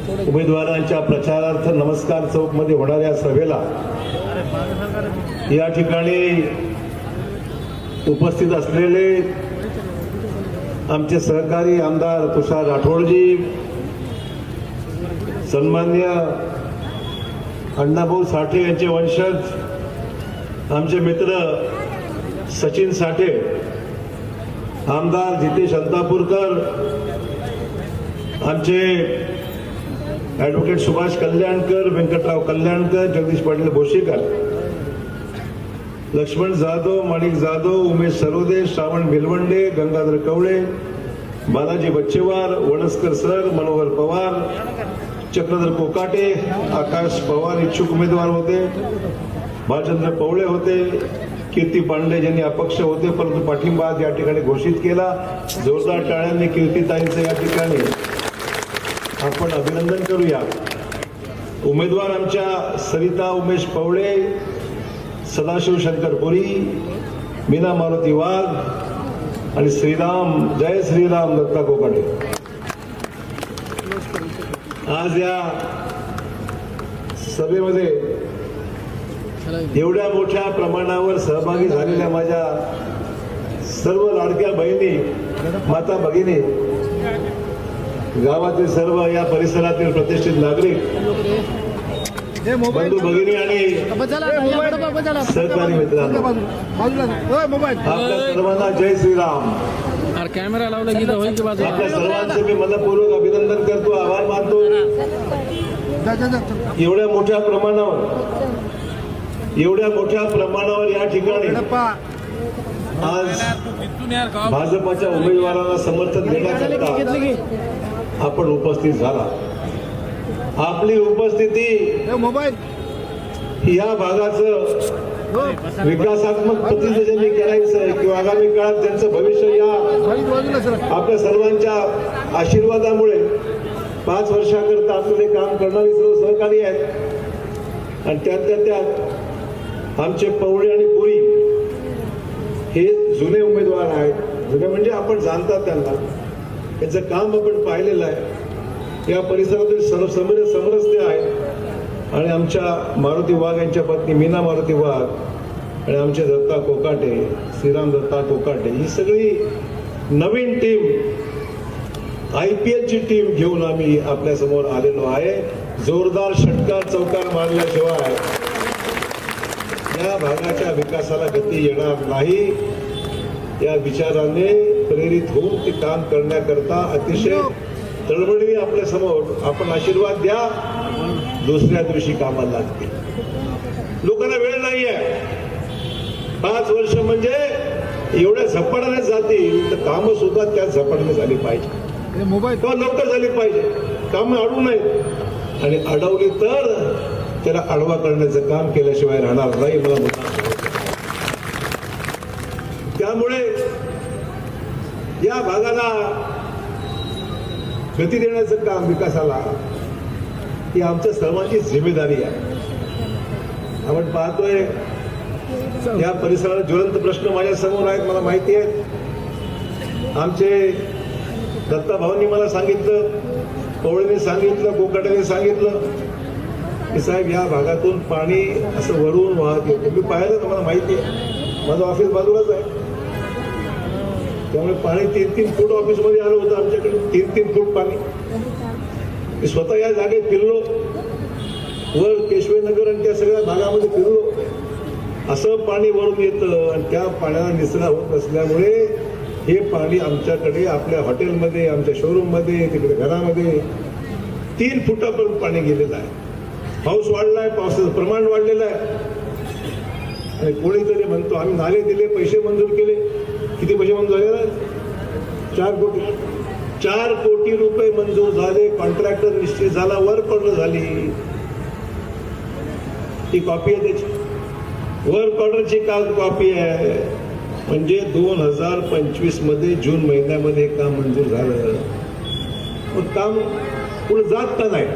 उमेदवारांच्या प्रचारार्थ नमस्कार चौक मध्ये होणाऱ्या सभेला या ठिकाणी उपस्थित असलेले आमचे सहकारी आमदार तुषार राठोडजी, सन्मान्य अण्णाभाऊ साठे यांचे वंशज आमचे मित्र सचिन साठे, आमदार जितेश अंतापूरकर, आमचे ॲडव्होकेट सुभाष कल्याणकर, व्यंकटराव कल्याणकर, जगदीश पाटील भोशीकर, लक्ष्मण जाधव, माणिक जाधव, उमेश सरोदे, श्रावण भिलवंडे, गंगाधर कवळे, बालाजी बच्चेवार, वणसकर सर, मनोहर पवार, चक्रधर कोकाटे, आकाश पवार इच्छुक उमेदवार होते, भालचंद्र पवळे होते, कीर्ती पांडे ज्यांनी अपक्ष होते परंतु पाठिंबा या ठिकाणी घोषित केला. जोरदार टाळ्यांनी कीर्तीताईंचं या ठिकाणी आपण अभिनंदन करूया. उमेदवार आमच्या सरिता उमेश पवळे, सदाशिव शंकर पुरी, मीना मारुती वाघ आणि श्रीराम, जय श्रीराम दत्ता कोकाटे. आज या सभेमध्ये एवढ्या मोठ्या प्रमाणावर सहभागी झालेल्या माझ्या सर्व लाडक्या बहिणी, माता भगिनी, गावातील सर्व या परिसरातील प्रतिष्ठित नागरिक, बंधू भगिनी आणि सहकारी मित्रांनो, आपल्या सर्वांना जय श्रीराम. कॅमेरा लावला की आपल्या सर्वांचे मी मनपूर्वक अभिनंदन करतो, आभार मानतो. एवढ्या मोठ्या प्रमाणावर या ठिकाणी आज भाजपाच्या उमेदवारांना समर्थन देण्याकरता आपण उपस्थित झाला. आपली उपस्थिती या भागाचं विकासात्मक प्रतिनिधित्व करायचं किंवा आगामी काळात त्यांचं भविष्य या आपल्या सर्वांच्या आशीर्वादामुळे 5 वर्षाकरता आपले काम करणारे सर्व सहकारी आहेत. आणि त्यात आमचे पवळे आणि पुरी हे जुने उमेदवार आहेत. जुने म्हणजे आपण जाणतात त्यांना, त्यांचं काम आपण पाहिलेलं आहे. या परिसरातील समरस्ते आहेत. आणि आमच्या मारुती वाघ यांच्या पत्नी मीना मारुती वाघ आणि आमचे दत्ता कोकाटे, श्रीराम दत्ता कोकाटे, ही सगळी नवीन टीम, IPL ची टीम घेऊन आम्ही आपल्या समोर आलेलो आहे. जोरदार षटकार चौकार मारल्याशिवाय या भागाच्या विकासाला गती येणार नाही. या विचाराने प्रेरित होऊन ते काम करण्याकरता अतिशय तळमळीने आपल्या समोर आपण आशीर्वाद द्या. दुसऱ्या दिवशी कामाला लागतील. लोकांना वेळ नाहीये. 5 वर्ष म्हणजे एवढ्या झपाट्याने जातील तर कामं सुद्धा त्या झपाट्याने झाली पाहिजे, किंवा लवकर झाली पाहिजे. कामं अडवू नयेत, आणि अडवली तर त्याला आडवा करण्याचं काम केल्याशिवाय राहणार नाही. मला मुद्दा त्यामुळे या भागाला गती देण्याचं काम, विकासाला, ही आमच्या सर्वांची जिम्मेदारी आहे. आपण पाहतोय या परिसरात ज्वलंत प्रश्न माझ्या समोर आहेत, मला माहिती आहे. आमचे दत्ता भाऊंनी मला सांगितलं, पवळेने सांगितलं, कोकाटेने सांगितलं की साहेब या भागातून पाणी असं वरून वाहत येतं. मी पाहिलं तर मला माहिती आहे, माझं ऑफिस बाजूलाच आहे. त्यामुळे पाणी 3-3 फूट ऑफिसमध्ये आलं होतं आमच्याकडे, 3-3 फूट पाणी. मी स्वतः या जागेत फिरलो, वर केशवनगर आणि त्या सगळ्या भागामध्ये फिरलो. असं पाणी वरून येतं आणि त्या पाण्याला निचरा होत नसल्यामुळे हे पाणी आमच्याकडे आपल्या हॉटेलमध्ये, आमच्या शोरूममध्ये, तिकडे घरामध्ये 3 फुटापर्यंत पाणी गेलेलं आहे. पाऊस वाढलाय, पावसाचं प्रमाण वाढलेलं आहे. आणि कोणीतरी म्हणतो आम्ही नाले दिले, पैसे मंजूर केले. किती पैसे मंजूर झाले? 4 कोटी. 4 कोटी रुपये मंजूर झाले. कॉन्ट्रॅक्टर निश्चित झाला, वर्क ऑर्डर झाली. ही कॉपी आहे त्याची, वर्क ऑर्डरची काल कॉपी आहे. म्हणजे 2025 मध्ये जून महिन्यामध्ये काम मंजूर झालं. मग काम पुढे जात का नाही?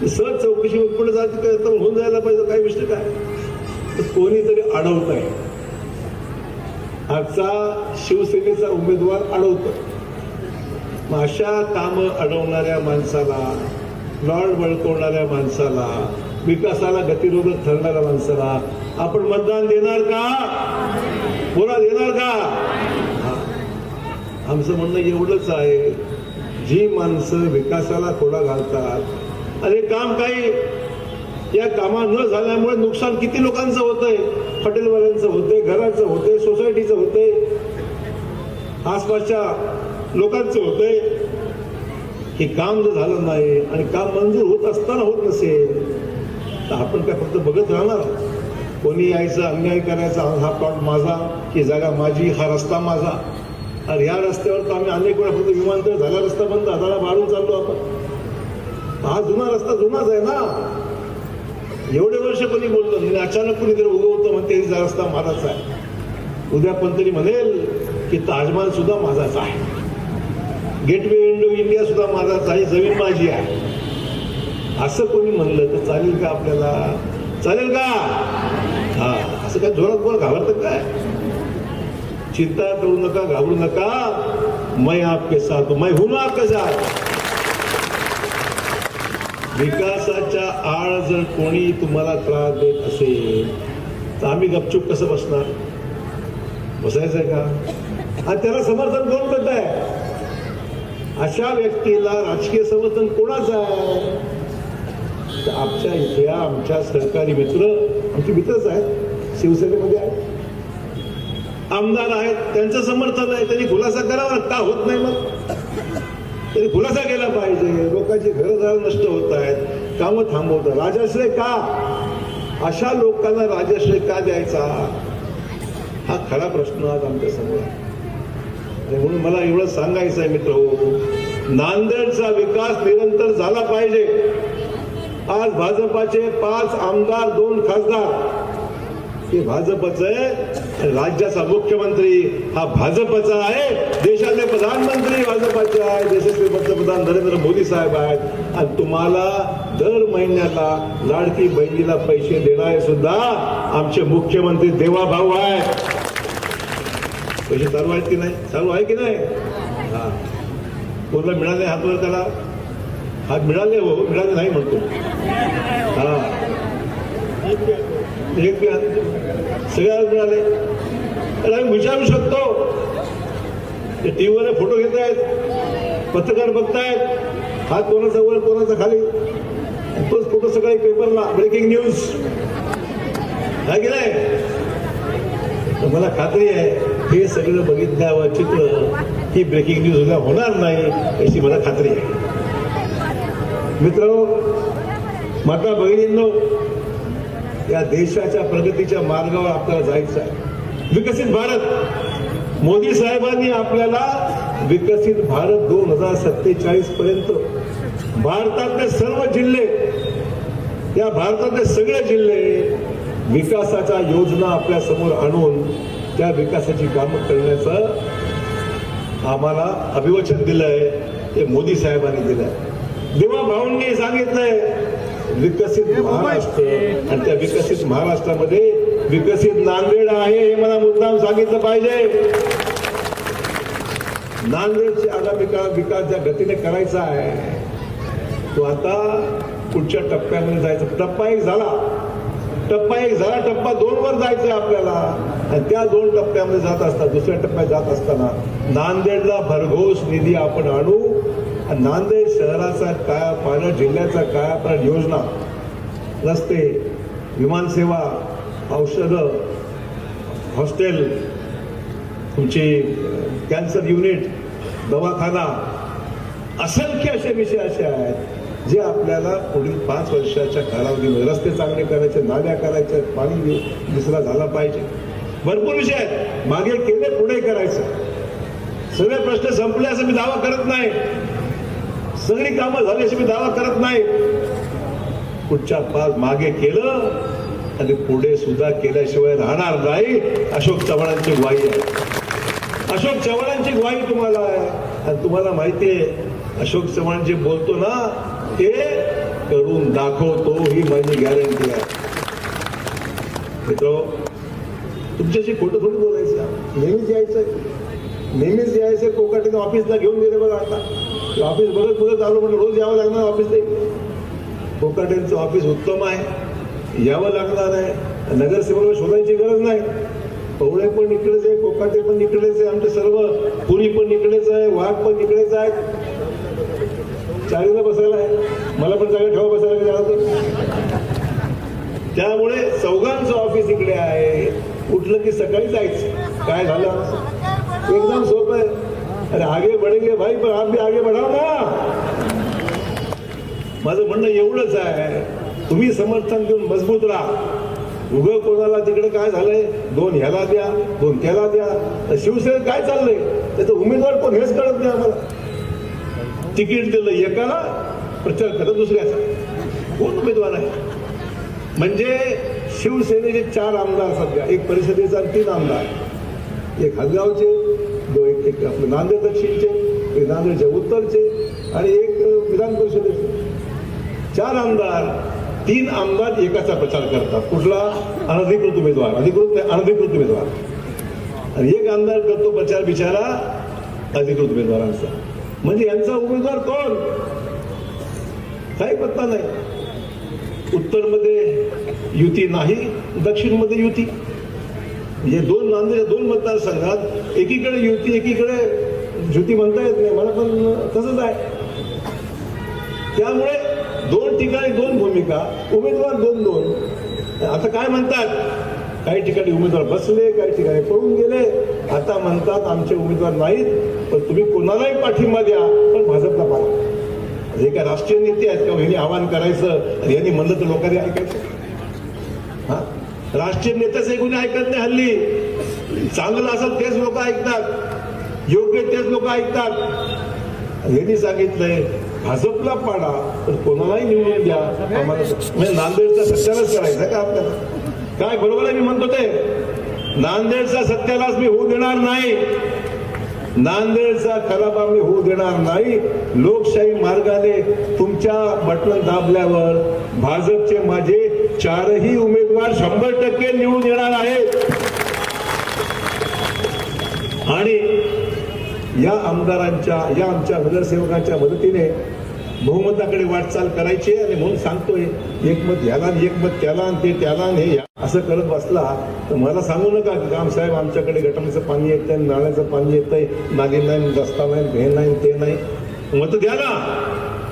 सहज चौकशी पुढे जाते काय तर होऊन जायला पाहिजे. काही विषय काय, तर कोणीतरी अडवत आहे. आजचा शिवसेनेचा उमेदवार अडवतो. मग अशा कामं अडवणाऱ्या माणसाला, लॉर्ड बळकवणाऱ्या माणसाला, विकासाला गतिरोधक ठरणाऱ्या माणसाला आपण मतदान देणार का? बोला, देणार का? आमचं म्हणणं एवढंच आहे, जी माणसं विकासाला खोडा घालतात, अरे काम काही या कामा न झाल्यामुळे नुकसान किती लोकांचं होतंय, हॉटेलवाल्यांचं होतंय, घराचं होतंय, सोसायटीचं होतंय, आसपासच्या लोकांचं होतंय. हे काम जर झालं नाही आणि काम मंजूर होत असताना होत नसेल तर आपण काय फक्त बघत राहणार? कोणी यायचं, अन्याय करायचा, हा प्लॉट माझा, ही जागा माझी, हा रस्ता माझा. अरे या रस्त्यावर तर आम्ही अनेक वेळा फक्त विमानतळ झाला, रस्ता बंद, हाताला वाढून चाललो आपण. हा जुना रस्ता जुनाच आहे ना. एवढे वर्ष कोणी बोलतो नाही, अचानक कोणीतरी उगवतं म्हणते हा रस्ता माझाच आहे. उद्या कोणतरी म्हणेल की ताजमहल सुद्धा माझाच आहे, गेटवे इंडो इंडिया सुद्धा माझाच आहे, जमीन माझी आहे. असं कोणी म्हणलं तर चालेल का? आपल्याला चालेल का? हा, असं काय जोरात बोल, घाबरतं काय? चिंता करू नका, घाबरू नका. मैं आपके साथ हूं, मैं हूं ना आपके साथ. विकासाच्या आड जर कोणी तुम्हाला त्रास देत असेल तर आम्ही गपचूप कसं बसणार? बसायचंय का? आणि त्याला समर्थन कोण करत आहे? अशा व्यक्तीला राजकीय समर्थन कोणाचं आहे? तर आमच्या इथल्या आमच्या सहकारी मित्र, आमचे मित्रच आहेत, शिवसेनेमध्ये आहेत, आमदार आहेत, त्यांचं समर्थन आहे. त्यांनी खुलासा करावा का? होत नाही मग त्यांनी खुलासा केला पाहिजे. लोकांची घरं नष्ट होत आहेत, कामं थांबवतात. राजाश्रय का? अशा लोकांना राजाश्रय का द्यायचा? हा खरा प्रश्न आज आमच्या समोर आहे. म्हणून मला एवढं सांगायचं आहे मित्र, नांदेडचा विकास निरंतर झाला पाहिजे. आज भाजपाचे 5 आमदार, 2 खासदार हे भाजपचं आहे. राज्याचा मुख्यमंत्री हा भाजपचा आहे, देशाचे प्रधानमंत्री भाजपाचे आहे, देशाचे पंतप्रधान नरेंद्र मोदी साहेब आहेत. आणि तुम्हाला दर महिन्याला लाडकी बहिणीला पैसे देणारे सुद्धा आमचे मुख्यमंत्री देवाभाऊ आहेत. पैसे चालू आहेत की नाही? चालू आहे की नाही? हा, कोणाला मिळाले हातवर करा. हात मिळाले, हो मिळाले नाही म्हणतो. हा, एक सगळ्याला मिळाले. तर आम्ही विचारू शकतो. ते टीव्हीवर फोटो घेत आहेत, पत्रकार बघतायत, हात कोणाचा वर कोणाचा खाली, तोच फोटो सकाळी पेपरला ब्रेकिंग न्यूज आहे की नाही? तर मला खात्री आहे हे सगळं बघितल्यावर चित्र ही ब्रेकिंग न्यूज उद्या होणार नाही याची मला खात्री आहे. मित्रांनो, माता भगिनींनो, या देशाच्या प्रगतीच्या मार्गावर आपल्याला जायचं आहे. विकसित भारत, मोदी साहेबांनी आपल्याला विकसित भारत 2047 पर्यंत भारतातले सर्व जिल्हे, या भारतातले सगळे जिल्हे विकासाच्या योजना आपल्या समोर आणून त्या विकासाची कामं करण्याचं आम्हाला अभिवचन दिलंय, ते मोदी साहेबांनी दिलंय. देवा भाऊंनी सांगितलंय विकसित महाराष्ट्र, आणि त्या विकसित महाराष्ट्रामध्ये विकसित नांदेड आहे हे मला मुद्दाम सांगितलं पाहिजे. नांदेडचे आगामी काळात विकास ज्या गतीने करायचा आहे तो आता पुढच्या टप्प्यामध्ये जायचा. टप्पा 1 झाला, टप्पा 2 वर जायचंय आपल्याला. आणि त्या 2 टप्प्यामध्ये जात असताना, दुसऱ्या टप्प्यात जात असताना नांदेडला भरघोस निधी आपण आणू. नांदेड शहराचा कायापालट, जिल्ह्याचा कायापालट योजना, रस्ते, विमानसेवा, औषधं, हॉस्टेल, तुमची कॅन्सर युनिट, दवाखाना, असंख्य असे विषय असे आहेत जे आपल्याला पुढील 5 वर्षाच्या कालावधीमध्ये रस्ते चांगले करायचे, नाल्या करायच्या, पाणी दुसरा झाला पाहिजे. भरपूर विषय आहेत. मागे केले, पुढे करायचं. सगळे प्रश्न संपले असं मी दावा करत नाही, सगळी कामं झाली अशी मी दावा करत नाही. पुढच्या 5 मागे केलं आणि पुढे सुद्धा केल्याशिवाय राहणार नाही. अशोक चव्हाणांची ग्वाही आहे, अशोक चव्हाणांची ग्वाही तुम्हाला आहे. आणि तुम्हाला माहिती आहे अशोक चव्हाण जे बोलतो ना ते करून दाखवतो, ही माझी गॅरंटी आहे. मित्र, तुमच्याशी खोटं थोडी बोलायचं, नेहमीच यायचं, नेहमीच यायचं. कोकाटीने ऑफिसला घेऊन गेले बघा आता. ऑफिस बघत आलो म्हणजे रोज यावं लागणार ऑफिसला. कोकाटेंचं ऑफिस उत्तम आहे, यावं लागणार आहे. नगरसेवक शोधायची गरज नाही. पवळे पण इकडेच आहे, कोकाटे पण इकडेच आहे, आमचे सर्व पुरी पण इकडेच आहे, वाघ पण इकडेच आहेत. चाळीला बसायला आहे, मला पण जागा ठेवा बसायला जायचं. त्यामुळे चौघांचं ऑफिस इकडे आहे. उठलं की सकाळी जायचं. काय झालं एकदम सोपं आहे. अरे आगे बढेंगे भाई, पण आप भी आगे बढ़ाओ ना. माझं म्हणणं एवढंच आहे, तुम्ही समर्थन देऊन मजबूत राहा. उगं कोणाला तिकडे काय झालंय, 2 ह्याला द्या 2 त्याला द्या. शिवसेनेत काय चाललंय त्याचा उमेदवार कोण हेच कळत नाही आम्हाला. तिकीट दिलं एकाला, प्रचार करत दुसऱ्याचा. कोण उमेदवार आहे? म्हणजे शिवसेनेचे 4 आमदार सध्या, एक परिषदेचा 3 आमदार, एक हदगावचे, एक आपले नांदेड दक्षिणचे, एक नांदेडच्या उत्तरचे आणि एक विधान परिषदेचे. 4 आमदार, 3 आमदार एकाचा प्रचार करतात. कुठला? अनधिकृत उमेदवार, अनधिकृत उमेदवार. आणि एक आमदार करतो प्रचार बिचारा अधिकृत उमेदवारांचा. म्हणजे यांचा उमेदवार कोण? काही पत्ता नाही. उत्तरमध्ये युती नाही, दक्षिणमध्ये युती. म्हणजे 2 नांदेड 2 मतदारसंघात एकीकडे युती एकीकडे युती म्हणता येत नाही. मला पण तसंच आहे. त्यामुळे 2 ठिकाणी 2 भूमिका, उमेदवार 2-2. आता काय म्हणतात, काही ठिकाणी उमेदवार बसले, काही ठिकाणी पळून गेले. आता म्हणतात आमचे उमेदवार नाहीत, पण तुम्ही कोणालाही पाठिंबा द्या, पण भाजपला पाठवा. हे काय राष्ट्रीय नेते आहेत का? यांनी आवाहन करायचं आणि यांनी म्हणलं तर लोकांनी ऐकायचं. हा, राष्ट्रीय नेत्याचं कोणी ऐकत नाही हल्ली. चांगलं असेल तेच लोक ऐकतात, योग्य तेच लोक ऐकतात. यांनी सांगितलंय भाजपला पाडा, तर कोणालाही निवडून द्या. आम्हाला म्हणजे नांदेडचा सत्यानाश करायचा का आपल्याला? काय बरोबर आहे मी म्हणतो ते? नांदेडचा सत्यानाश मी होऊ देणार नाही. नांदेडचा खराबा मी होऊ देणार नाही. लोकशाही मार्गाने तुमच्या बटन दाबल्यावर भाजपचे माझे 4ही उमेदवार 100% निवडून येणार आहेत. आणि या आमदारांच्या, या आमच्या नगरसेवकांच्या मदतीने बहुमताकडे वाटचाल करायची. आणि म्हणून सांगतोय, एक मत याला एक मत त्याला आणि ते त्याला हे असं करत बसला तर मला सांगू नका की रामसाहेब आमच्याकडे गटाराचं पाणी येतंय, नाल्याचं पाणी येतंय, नाली नाही, रस्ता नाही, हे नाही, ते नाही. मत द्या ना.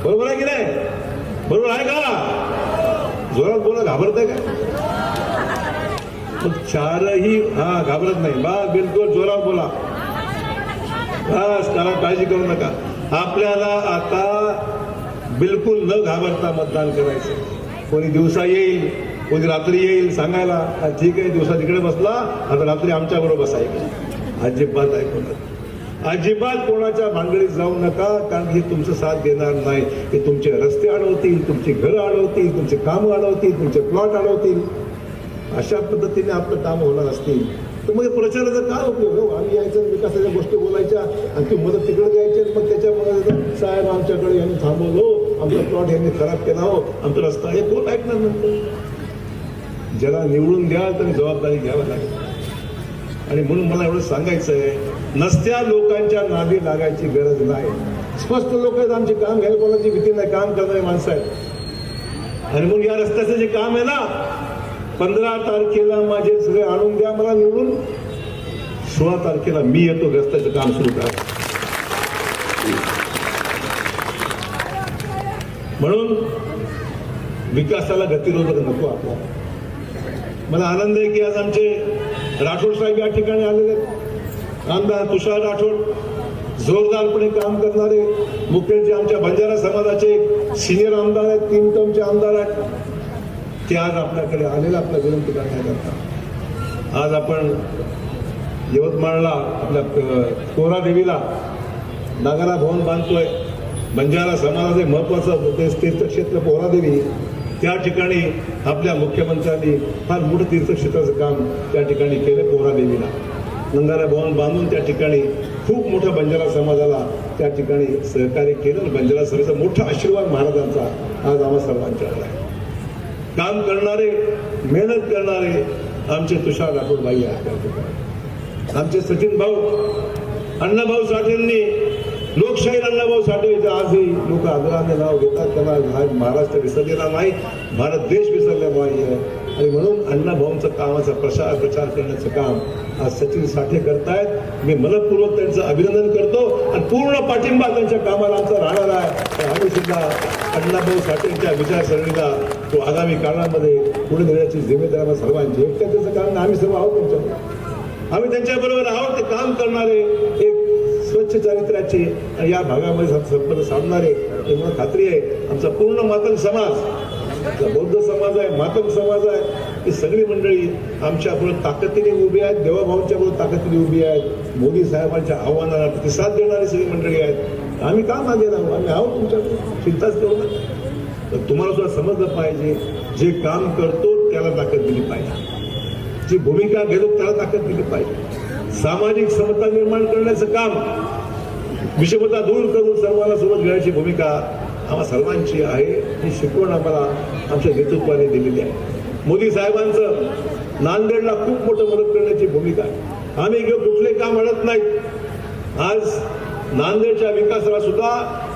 बरोबर आहे की नाही? बरोबर आहे का? जोरात बोला. घाबरताय का? मग 4ही घाबरत नाही बा. बिलकुल जोरात बोला. बस, कारण काळजी करू नका. आपल्याला आता बिलकुल न घाबरता मतदान करायचं. कोणी दिवसा येईल, कोणी रात्री येईल सांगायला, ठीक आहे दिवसा तिकडे बसला, आता रात्री आमच्या बरोबर बसायचं. अजिबात ऐकू नका. अजिबात कोणाच्या भानगडीत जाऊ नका, कारण हे तुमचं साथ देणार नाही. हे तुमचे रस्ते अडवतील, तुमची घरं अडवतील, तुमचे कामं अडवतील, तुमचे प्लॉट अडवतील. अशा पद्धतीने आपलं काम होणार असतील तर मग प्रचाराचा काय उपयोग हो? आम्ही यायचं, विकासाच्या गोष्टी बोलायच्या आणि ती मदत तिकडे द्यायची. मग त्याच्यामध्ये साहेब आमच्याकडे यांनी थांबवलो, आमचा प्लॉट यांनी खराब केला हो, आमचा रस्ता, हे कोण ऐकणार नंतर? ज्याला निवडून द्याल तर जबाबदारी घ्यावी लागेल. आणि म्हणून मला एवढं सांगायचं आहे, नसत्या लोकांच्या नादी लागायची गरज नाही. स्पष्ट लोक आहेत, आमचे काम घ्यायला कोणाची भीती नाही, काम करणारे माणसं आहेत. आणि मग या रस्त्याचं जे काम आहे ना, 15 तारखेला माझे सगळे आणून द्या मला निवडून. 16 तारखेला मी येतो रस्त्याचं काम सुरू करा. म्हणून विकासाला गतिरोधक नको आपल्याला. मला आनंद आहे की आज आमचे राठोड साहेब या ठिकाणी आलेले आहेत. आमदार तुषार राठोड जोरदारपणे काम करणारे, मुख्यमंत्री आमच्या बंजारा समाजाचे सिनियर आमदार आहेत, 3 टर्मचे आमदार आहेत. ते आज आपल्याकडे आलेला आपल्या विनंती करण्याकरता. आज आपण यवतमाळला आपल्या कोरादेवीला नागारा भवन बांधतोय. बंजारा समाजाचे महत्वाचं तीर्थक्षेत्र पोहरादेवी, त्या ठिकाणी आपल्या मुख्यमंत्र्यांनी फार मोठं तीर्थक्षेत्राचं काम त्या ठिकाणी केलं. पोहरादेवीला नंगारा भवन बांधून त्या ठिकाणी खूप मोठं बंजारा समाजाला त्या ठिकाणी सहकार्य केलं. बंजारा समाजाचा मोठा आशीर्वाद महाराजांचा आज आम्हा सर्वांच्याकडे आहे. काम करणारे, मेहनत करणारे आमचे तुषार राठोड भाई आहेत. आमचे सचिन भाऊ, अण्णाभाऊ साठेंनी लोकशाहीर अण्णाभाऊ साठे आजही लोक आदराने नाव घेतात. त्यांना महाराष्ट्र विसरलेला नाही, भारत देश विसरलेला नाही आहे. आणि म्हणून अण्णाभाऊंचं कामाचा प्रचार करण्याचं काम आज सचिन साठे करतायत. मी मनपूर्वक त्यांचं अभिनंदन करतो आणि पूर्ण पाठिंबा त्यांच्या कामाला आमचा राहणार आहे. तर आम्ही सुद्धा अण्णाभाऊ साठेंच्या विचारसरणीला तो आगामी काळामध्ये पुढे नेण्याची जिम्मेदारी सर्वांची. एकट्याचं कारण आम्ही सर्व आहोत त्यांच्याबरोबर, आम्ही त्यांच्याबरोबर आहोत. ते काम करणारे, एक स्वच्छ चारित्र्याचे आणि या भागामध्ये संपन्न साधणारे, मला खात्री आहे आमचा पूर्ण मातंग समाज, बौद्ध समाज आहे, मातंग समाज आहे, ही सगळी मंडळी आमच्या पुढे ताकदीने उभी आहेत. देवाभाऊंच्या पुढे ताकदीने उभी आहेत. मोदी साहेबांच्या आव्हानाला प्रतिसाद देणारी सगळी मंडळी आहेत. आम्ही का मागे राहू, आम्ही आहोत तुमच्याकडे, चिंताच करू नका. तर तुम्हाला सुद्धा समजलं पाहिजे, जे काम करतो त्याला ताकद दिली पाहिजे, जी भूमिका घेतो त्याला ताकद दिली पाहिजे. सामाजिक समता निर्माण करण्याचं काम, विषमता दूर करून सर्वांना सोबत घेण्याची भूमिका आम्हा सर्वांची आहे. ही शिकवण आम्हाला आमच्या नेतृत्वाने दिलेली आहे. मोदी साहेबांचं नांदेडला खूप मोठं मदत करण्याची भूमिका आहे. आम्ही कुठले काम अडत नाहीत. आज नांदेडच्या विकासाला सुद्धा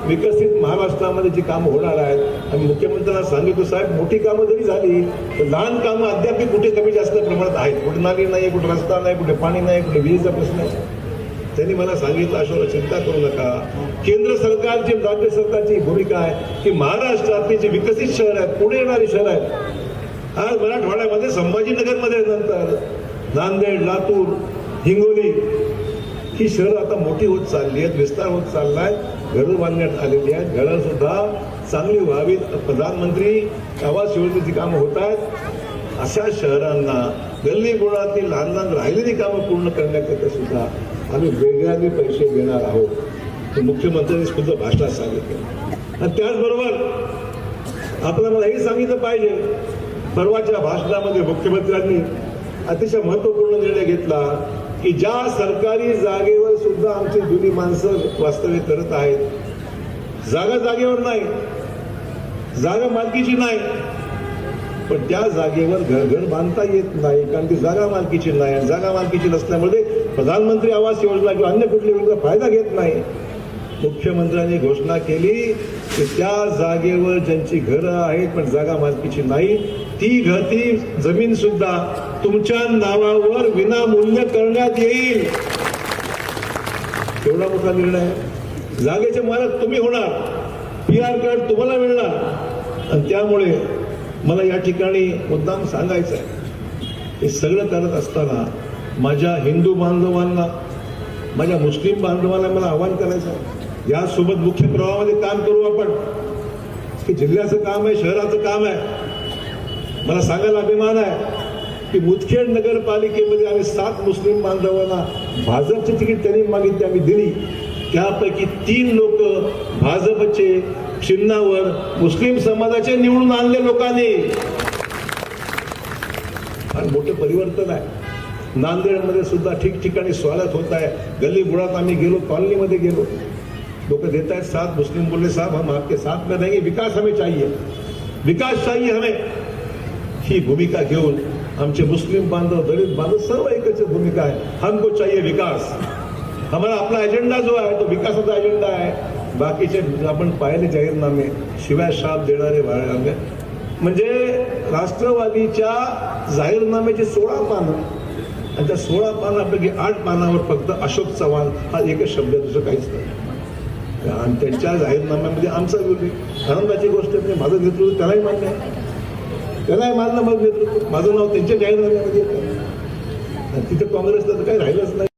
विकसित महाराष्ट्रामध्ये जी कामं होणार आहेत, आम्ही मुख्यमंत्र्यांना सांगितलं, साहेब मोठी कामं जरी झाली तर लहान कामं अद्याप कुठे कमी जास्त प्रमाणात आहेत. कुठे नाली नाही, कुठे रस्ता नाही, कुठे पाणी नाही, कुठे विजेचा प्रश्न आहे. त्यांनी मला सांगितलं, अशोक चिंता करू नका. केंद्र सरकारची, राज्य सरकारची भूमिका आहे की महाराष्ट्रातली जी विकसित शहर आहेत, पुढे येणारी शहर आहेत, आज मराठवाड्यामध्ये संभाजीनगरमध्ये, नंतर नांदेड, लातूर, हिंगोली, ही शहरं आता मोठी होत चालली आहेत, विस्तार होत चाललाय, घरं बांधण्यात आलेली आहेत. घरं सुद्धा चांगली व्हावीत. प्रधानमंत्री आवास योजनेची कामं होत आहेत. अशा शहरांना गल्ली बोळातली लहान लहान राहिलेली कामं पूर्ण करण्याकरता सुद्धा आम्ही वेगळ्याने पैसे देणार आहोत. ते मुख्यमंत्र्यांनी सुद्धा भाषणात सांगितलं. आणि त्याचबरोबर आपल्याला मला हे सांगितलं पाहिजे, परवाच्या भाषणामध्ये मुख्यमंत्र्यांनी अतिशय महत्वपूर्ण निर्णय घेतला की ज्या सरकारी जागेवर सुद्धा आमची जुनी माणसं वास्तव्य करत आहेत, जागा जागेवर नाही, जागा मालकीची नाही, पण त्या जागेवर घर बांधता येत नाही, कारण ती जागा मालकीची नाही. जागा मालकीची नसल्यामुळे प्रधानमंत्री आवास योजना किंवा अन्य कुठली योजना फायदा घेत नाही. मुख्यमंत्र्यांनी घोषणा केली की त्या जागेवर ज्यांची घरं आहेत पण जागा मालकीची नाही, ती जमीन सुद्धा तुमच्या नावावर विनामूल्य करण्यात येईल. एवढा मोठा निर्णय आहे. जागेचे मालक तुम्ही होणार, PR कार्ड तुम्हाला मिळणार. आणि त्यामुळे मला या ठिकाणी मुद्दाम सांगायचं आहे, हे सगळं करत असताना माझ्या हिंदू बांधवांना, माझ्या मुस्लिम बांधवांना मला आवाहन करायचं आहे, यासोबत मुख्य प्रवाहामध्ये काम करू आपण. की जिल्ह्याचं काम आहे, शहराचं काम आहे. मला सांगायला अभिमान आहे की मुदखेड नगरपालिकेमध्ये आम्ही 7 मुस्लिम बांधवांना भाजपची तिकीट त्यांनी मागितली, आम्ही दिली. त्यापैकी 3 लोक भाजपचे चिन्हावर मुस्लिम समाजाचे निवडून आणले लोकांनी. आणि मोठं परिवर्तन आहे. नांदेडमध्ये सुद्धा ठिकठिकाणी स्वागत होत आहे. गल्ली बुडात आम्ही गेलो, कॉलनीमध्ये गेलो, लोक देत आहेत साथ. मुस्लिम बोलले, साहब हम आपके साथ में रहेंगे, विकास हमें चाहिए, विकास चाहिए हमें. ही भूमिका घेऊन आमचे मुस्लिम बांधव, दलित बांधव सर्व एकच भूमिका आहे, हमको चाहिए विकास. आम्हाला आपला एजेंडा जो आहे तो विकासाचा एजेंडा आहे. बाकीचे आपण पाहिले जाहीरनामे, शिवाय शाप देणारे वाळनामे, म्हणजे राष्ट्रवादीच्या जाहीरनाम्याची 16 पानं आणि त्या 16 पानापैकी 8 पानावर फक्त अशोक चव्हाण हा एकच शब्द, दुसरं काहीच नाही. आणि त्यांच्या जाहीरनाम्यामध्ये आमचा विरोध, आनंदाची गोष्ट म्हणजे माझं नेतृत्व त्यालाही मान्य आहे, त्यालाही मानलं माझं नेतृत्व, माझं नाव त्यांच्या जाहीरनाम्यामध्ये येतं. तिथे काँग्रेसला तर काही राहिलंच नाही.